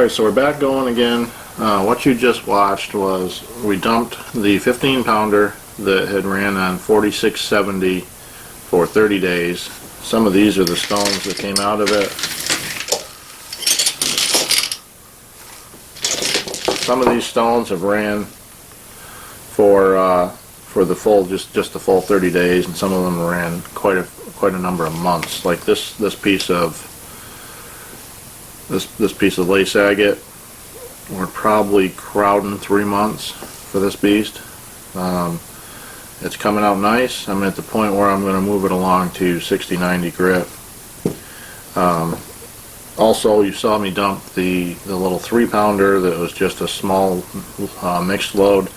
Alright, so we're back going again. What you just watched was we dumped the 15 pounder that had ran on 4670 for 30 days. Some of these are the stones that came out of it. Some of these stones have ran for the full just the full 30 days, and some of them ran quite a number of months. Like this piece of lace agate, we're probably crowding 3 months for this beast. It's coming out nice. I'm at the point where I'm going to move it along to 60-90 grit. Also, you saw me dump the little 3 pounder that was just a small mixed load.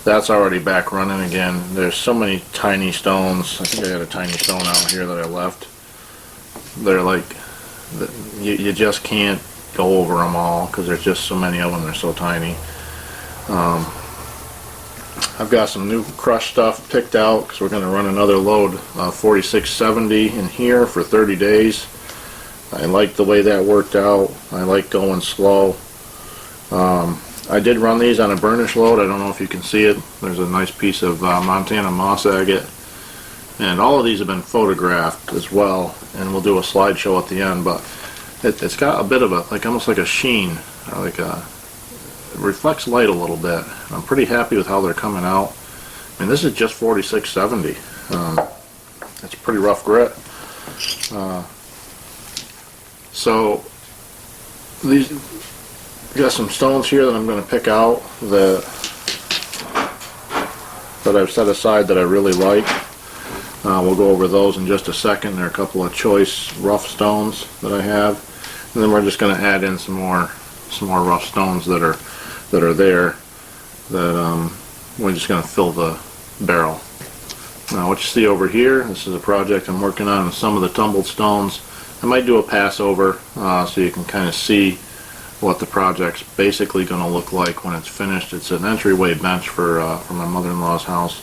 That's already back running again. There's so many tiny stones. I think I got a tiny stone out here that I left. They're like, you just can't go over them all because there's just so many of them. They're so tiny. I've got some new crushed stuff picked out because we're going to run another load 4670 in here for 30 days. I like the way that worked out. I like going slow. I did run these on a burnish load. I don't know if you can see it. There's a nice piece of Montana moss agate. And all of these have been photographed as well, and we'll do a slideshow at the end, but it's got a bit of almost like a sheen, it reflects light a little bit. I'm pretty happy with how they're coming out. I mean, this is just 4670. It's pretty rough grit. So these, got some stones here that I'm going to pick out that I've set aside that I really like. We'll go over those in just a second. There are a couple of choice rough stones that I have, and then we're just going to add in some more rough stones that are there that we're just going to fill the barrel. Now, what you see over here, this is a project I'm working on with some of the tumbled stones. I might do a pass over so you can kind of see what the project's basically going to look like when it's finished. It's an entryway bench for my mother-in-law's house,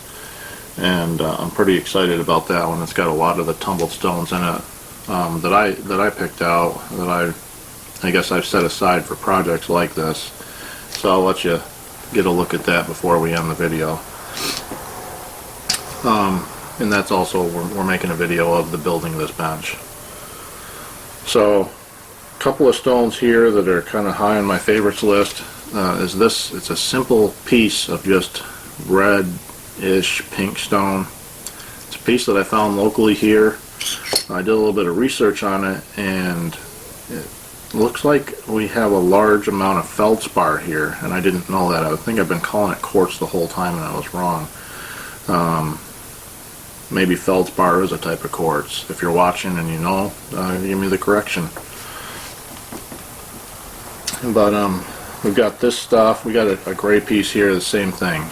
and I'm pretty excited about that one. It's got a lot of the tumbled stones in it that I picked out, that I guess I've set aside for projects like this. So I'll let you get a look at that before we end the video. And that's also, we're making a video of the building of this bench. So a couple of stones here that are kind of high on my favorites list is this. It's a simple piece of just red-ish pink stone. It's a piece that I found locally here. I did a little bit of research on it, and it looks like we have a large amount of feldspar here, and I didn't know that. I think I've been calling it quartz the whole time, and I was wrong. Maybe feldspar is a type of quartz. If you're watching and you know, give me the correction. But we've got this stuff. We got a gray piece here, the same thing.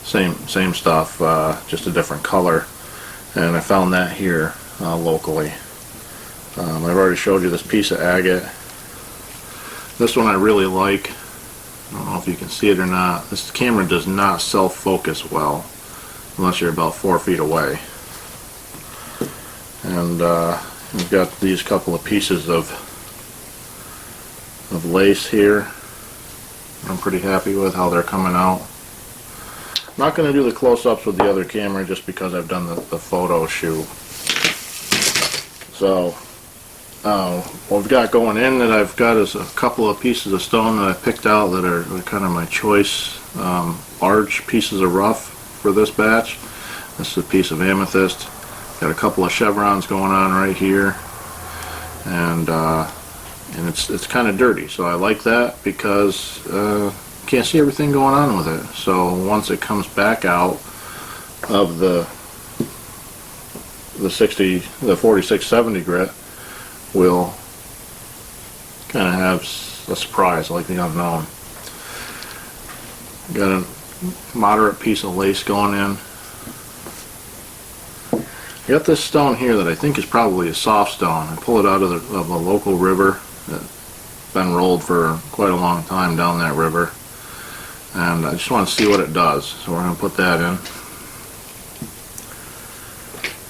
Same stuff, just a different color. And I found that here locally. I've already showed you this piece of agate. This one I really like. I don't know if you can see it or not. This camera does not self-focus well unless you're about 4 feet away. And we've got these couple of pieces of lace here. I'm pretty happy with how they're coming out. I'm not going to do the close-ups with the other camera just because I've done the photo shoot. So what we've got going in that I've got is a couple of pieces of stone that I picked out that are kind of my choice large pieces of rough for this batch. This is a piece of amethyst. Got a couple of chevrons going on right here, and it's kind of dirty, so I like that because can't see everything going on with it. So once it comes back out of the 4670 grit, we'll kind of have a surprise, like the unknown. Got a moderate piece of lace going in. I got this stone here that I think is probably a soft stone. I pull it out of a local river that's been rolled for quite a long time down that river, and I just want to see what it does. So we're going to put that in.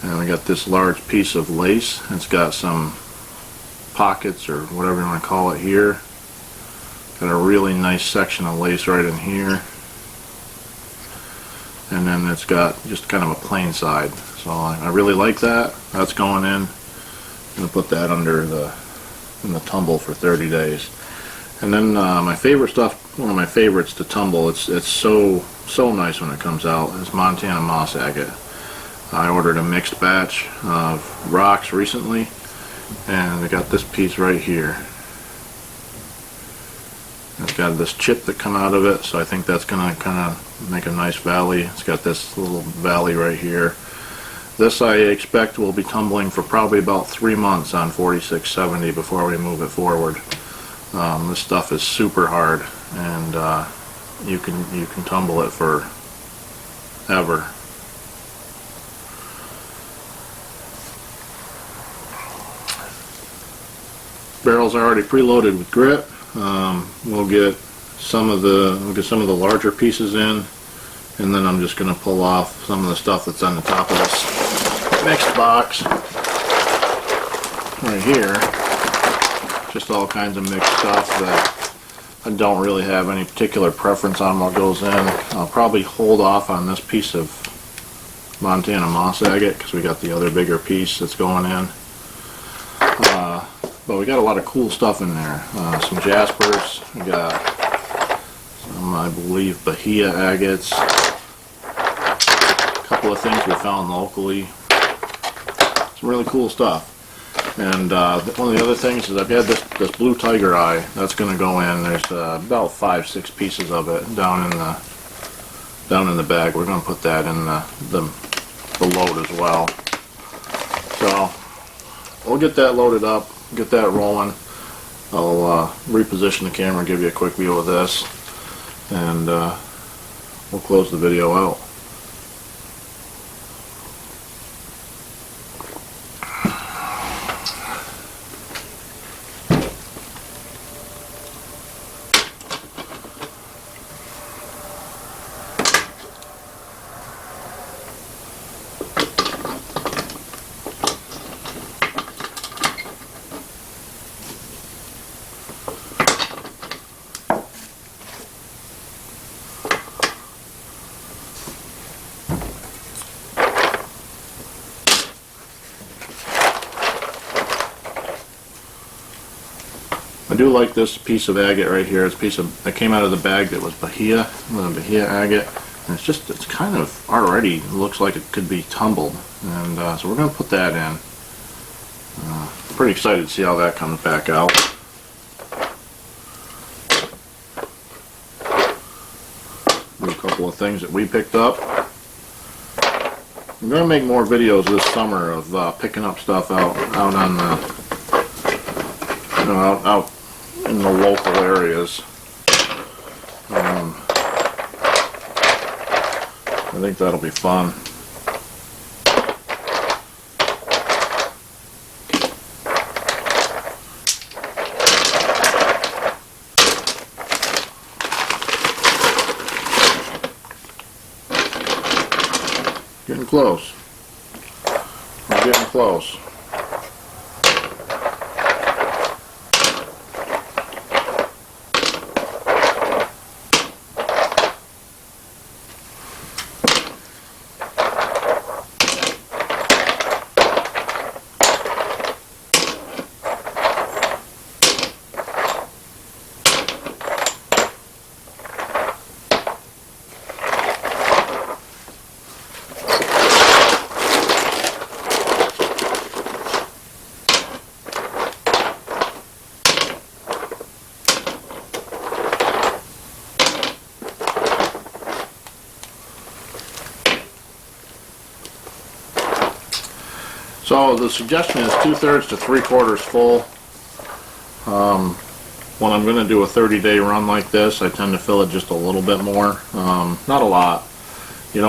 And I got this large piece of lace. It's got some pockets or whatever you want to call it here. Got a really nice section of lace right in here, and then it's got just kind of a plain side. So I really like that. That's going in. I'm gonna put that under in the tumble for 30 days. And then my favorite stuff, one of my favorites to tumble, it's so nice when it comes out, is Montana moss agate. I ordered a mixed batch of rocks recently, and I got this piece right here. It's got this chip that come out of it, so I think that's gonna kind of make a nice valley. It's got this little valley right here. This I expect will be tumbling for probably about 3 months on 4670 before we move it forward. This stuff is super hard, and you can tumble it for ever. Barrels are already preloaded with grit. We'll get some of the larger pieces in, and then I'm just going to pull off some of the stuff that's on the top of this mixed box right here. Just all kinds of mixed stuff that I don't really have any particular preference on what goes in. I'll probably hold off on this piece of Montana moss agate because we got the other bigger piece that's going in. But we got a lot of cool stuff in there. Some jaspers. We got some, I believe, Bahia agates. A couple of things we found locally. Some really cool stuff. And one of the other things is I've had this blue tiger eye. That's going to go in. There's about 5-6 pieces of it down in the bag. We're going to put that in the load as well. So we'll get that loaded up. Get that rolling. I'll reposition the camera and give you a quick view of this, and we'll close the video out. I do like this piece of agate right here. It's a piece of that came out of the bag that was Bahia, with a Bahia agate, and it's kind of already looks like it could be tumbled, and so we're going to put that in. Pretty excited to see how that comes back out. Do a couple of things that we picked up. I'm going to make more videos this summer of picking up stuff out on the out in the local areas. I think that'll be fun. Getting close. We're getting close. So the suggestion is 2/3 to 3/4 full. When I'm going to do a 30-day run like this, I tend to fill it just a little bit more, not a lot. You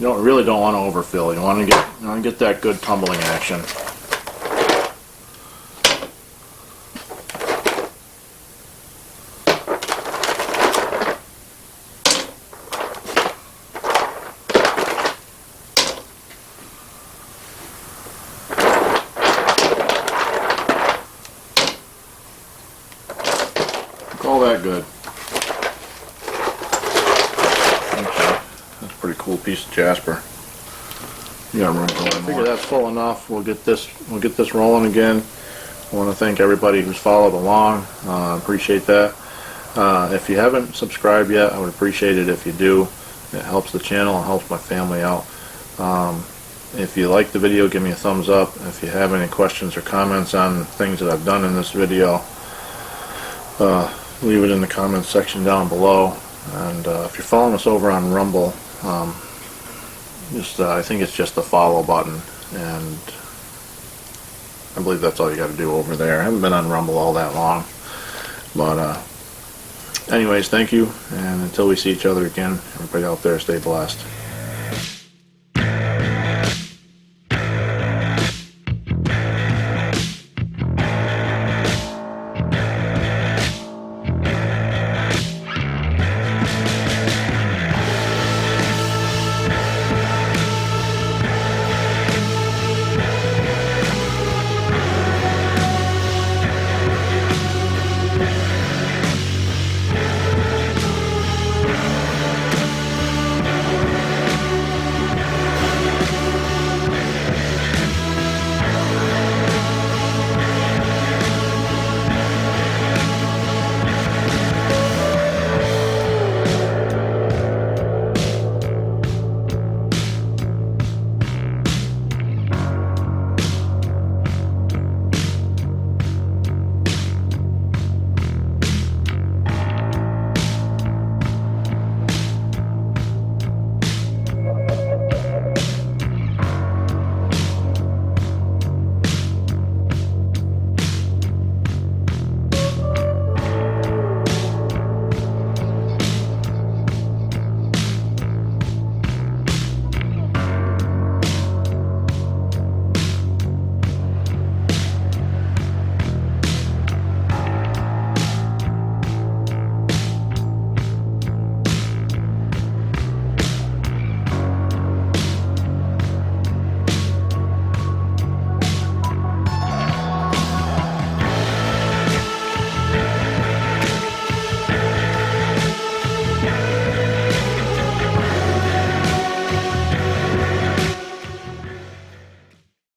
really don't want to overfill. You want to get that good tumbling action. that good. Okay, that's a pretty cool piece of jasper. You got room for one more. I figure that's full enough. We'll get this rolling again. I want to thank everybody who's followed along. Appreciate that. If you haven't subscribed yet, I would appreciate it if you do. It helps the channel, it helps my family out. If you like the video, give me a thumbs up. If you have any questions or comments on things that I've done in this video, leave it in the comments section down below. And if you're following us over on Rumble, I think it's just the follow button, and I believe that's all you got to do over there. I haven't been on Rumble all that long, but anyways, thank you, and until we see each other again, everybody out there, stay blessed.